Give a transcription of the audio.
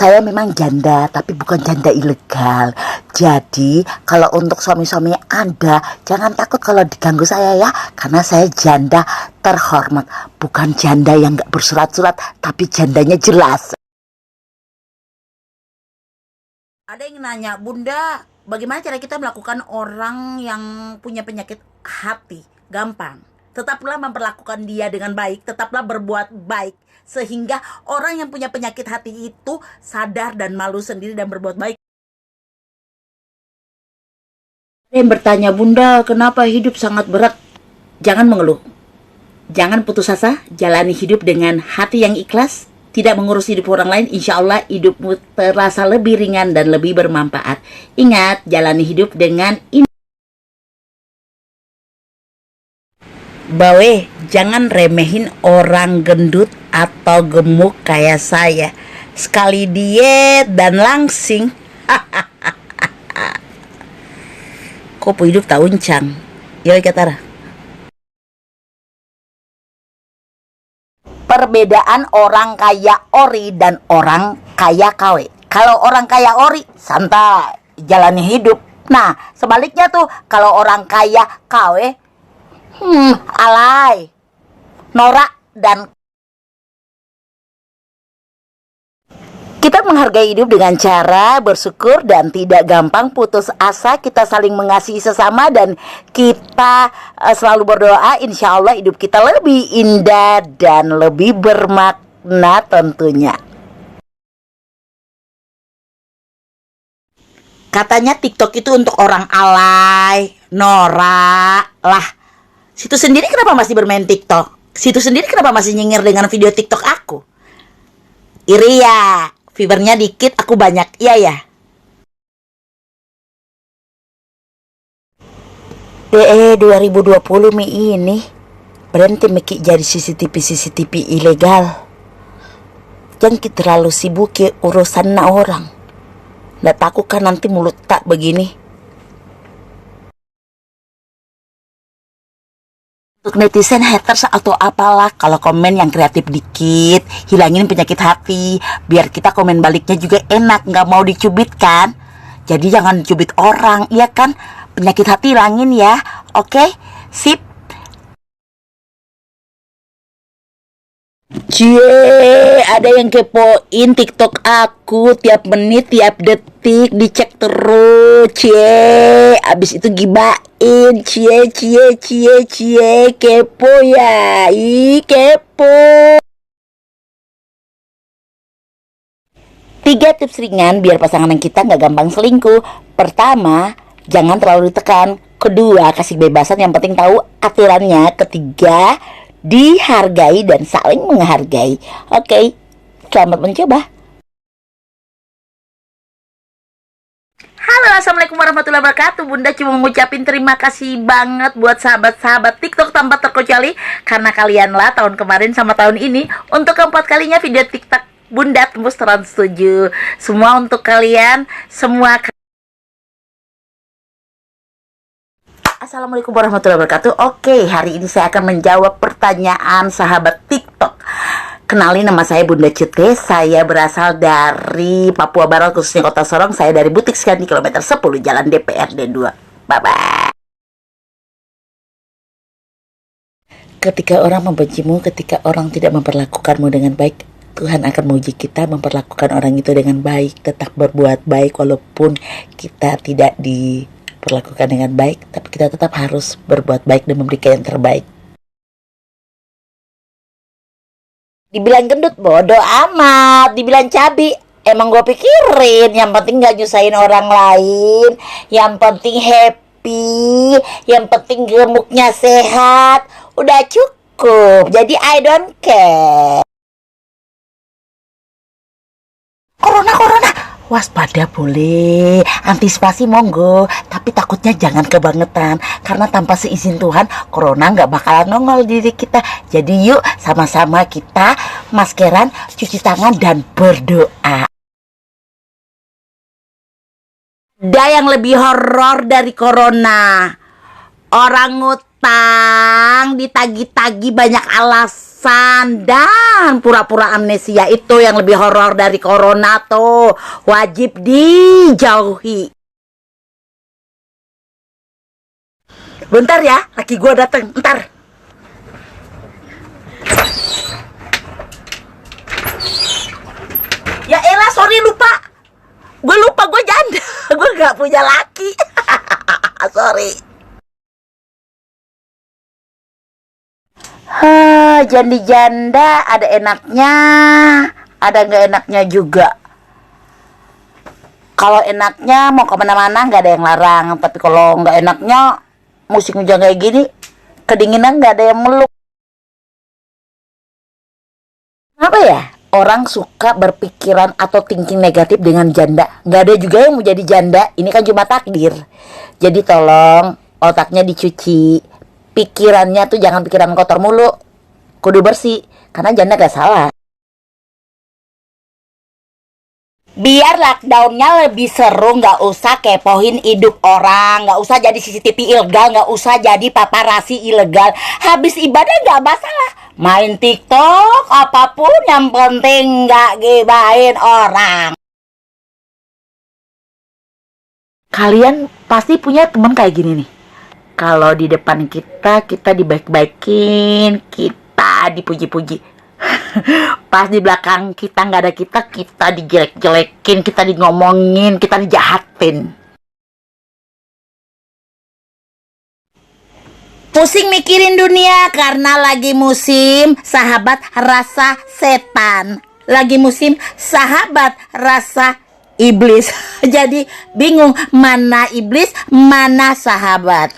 Saya memang janda, tapi bukan janda ilegal. Jadi, kalau untuk suami-suami Anda, jangan takut kalau diganggu saya ya. Karena saya janda terhormat. Bukan janda yang gak bersurat-surat, tapi jandanya jelas. Ada yang nanya, Bunda, bagaimana cara kita melakukan orang yang punya penyakit hati? Gampang. Tetaplah memperlakukan dia dengan baik, tetaplah berbuat baik. Sehingga orang yang punya penyakit hati itu sadar dan malu sendiri dan berbuat baik. Ada yang bertanya, Bunda, kenapa hidup sangat berat? Jangan mengeluh. Jangan putus asa, jalani hidup dengan hati yang ikhlas. Tidak mengurus hidup orang lain, insya Allah hidupmu terasa lebih ringan dan lebih bermanfaat. Ingat, jalani hidup dengan ini. Bawe, jangan remehin orang gendut atau gemuk kayak saya. Sekali diet dan langsing. Kok hidup tak uncang? Yoi Katara. Perbedaan orang kaya ori dan orang kaya KW. Kalau orang kaya ori, santai, jalani hidup. Nah, sebaliknya tuh, kalau orang kaya KW, alay, norak, dan kita menghargai hidup dengan cara bersyukur dan tidak gampang putus asa. Kita saling mengasihi sesama dan kita selalu berdoa. Insya Allah hidup kita lebih indah dan lebih bermakna tentunya. Katanya TikTok itu untuk orang alay, norak. Lah, situ sendiri kenapa masih bermain TikTok? Situ sendiri kenapa masih nyengir dengan video TikTok aku? Iri ya, fibernya dikit, aku banyak, iya ya. DE 2020 Mi ini berhenti Miki jadi CCTV ilegal. Jangan kita terlalu sibuk ke urusan orang. Nggak takut kan nanti mulut tak begini. Untuk netizen, haters atau apalah, kalau komen yang kreatif dikit, hilangin penyakit hati, biar kita komen baliknya juga enak, nggak mau dicubit kan. Jadi jangan dicubit orang, iya kan? Penyakit hati hilangin ya, oke? Sip. Cie, ada yang kepoin TikTok aku tiap menit, tiap detik, dicek terus. Cie, abis itu gibain. Cie, kepo ya. Kepo. 3 tips ringan biar pasangan kita nggak gampang selingkuh. Pertama, jangan terlalu ditekan. Kedua, kasih kebebasan, yang penting tahu aturannya. Ketiga, dihargai dan saling menghargai. Oke, selamat mencoba. Halo, assalamualaikum warahmatullahi wabarakatuh. Bunda cuma ngucapin terima kasih banget buat sahabat-sahabat TikTok tanpa terkecuali, karena kalianlah tahun kemarin sama tahun ini untuk keempat kalinya video TikTok Bunda tembus trans 7. Semua untuk kalian, semua. Assalamualaikum warahmatullahi wabarakatuh. Oke, hari ini saya akan menjawab pertanyaan sahabat TikTok. Kenalin, nama saya Bunda Cete. Saya berasal dari Papua Barat, khususnya Kota Sorong. Saya dari Butik Sekian di kilometer 10 Jalan DPRD 2. Bye-bye. Ketika orang membencimu, ketika orang tidak memperlakukanmu dengan baik, Tuhan akan menguji kita memperlakukan orang itu dengan baik. Tetap berbuat baik walaupun kita tidak diperlakukan dengan baik, tapi kita tetap harus berbuat baik dan memberikan yang terbaik. Dibilang gendut bodoh amat, dibilang cabi emang gue pikirin. Yang penting gak nyusahin orang lain, yang penting happy, yang penting gemuknya sehat, udah cukup. Jadi I don't care. Corona, waspada boleh, antisipasi monggo, tapi takutnya jangan kebangetan, karena tanpa seizin Tuhan, corona nggak bakalan nongol diri kita. Jadi yuk sama-sama kita maskeran, cuci tangan, dan berdoa. Ada yang lebih horor dari corona. Orang ngutang, ditagi-tagi banyak alasan. pingsan dan pura-pura amnesia. Itu yang lebih horor dari corona tuh. Wajib dijauhi. Bentar ya, laki gua dateng. Ntar. Ya elah, sorry lupa. Gue lupa, gue janda. Gue gak punya laki. Sorry. Janda ada enaknya, ada nggak enaknya juga. Kalau enaknya mau kemana-mana nggak ada yang larang, tapi kalau nggak enaknya musim hujan kayak gini, kedinginan nggak ada yang meluk. Apa ya? Orang suka berpikiran atau thinking negatif dengan janda. Nggak ada juga yang mau jadi janda. Ini kan cuma takdir. Jadi tolong otaknya dicuci. Pikirannya tuh jangan pikiran kotor mulu. Kudu bersih. Karena janda gak salah. Biar lockdownnya lebih seru, nggak usah kepoin hidup orang, nggak usah jadi CCTV ilegal, nggak usah jadi paparazzi ilegal. Habis ibadah nggak masalah, main TikTok apapun, yang penting nggak gibahin orang. Kalian pasti punya teman kayak gini nih. Kalau di depan kita dibaik-baikin, kita dipuji-puji. Pas di belakang kita nggak ada kita dijelek-jelekin, kita ngomongin, kita dijahatin. Pusing mikirin dunia karena lagi musim sahabat rasa setan, lagi musim sahabat rasa iblis. Jadi bingung mana iblis, mana sahabat.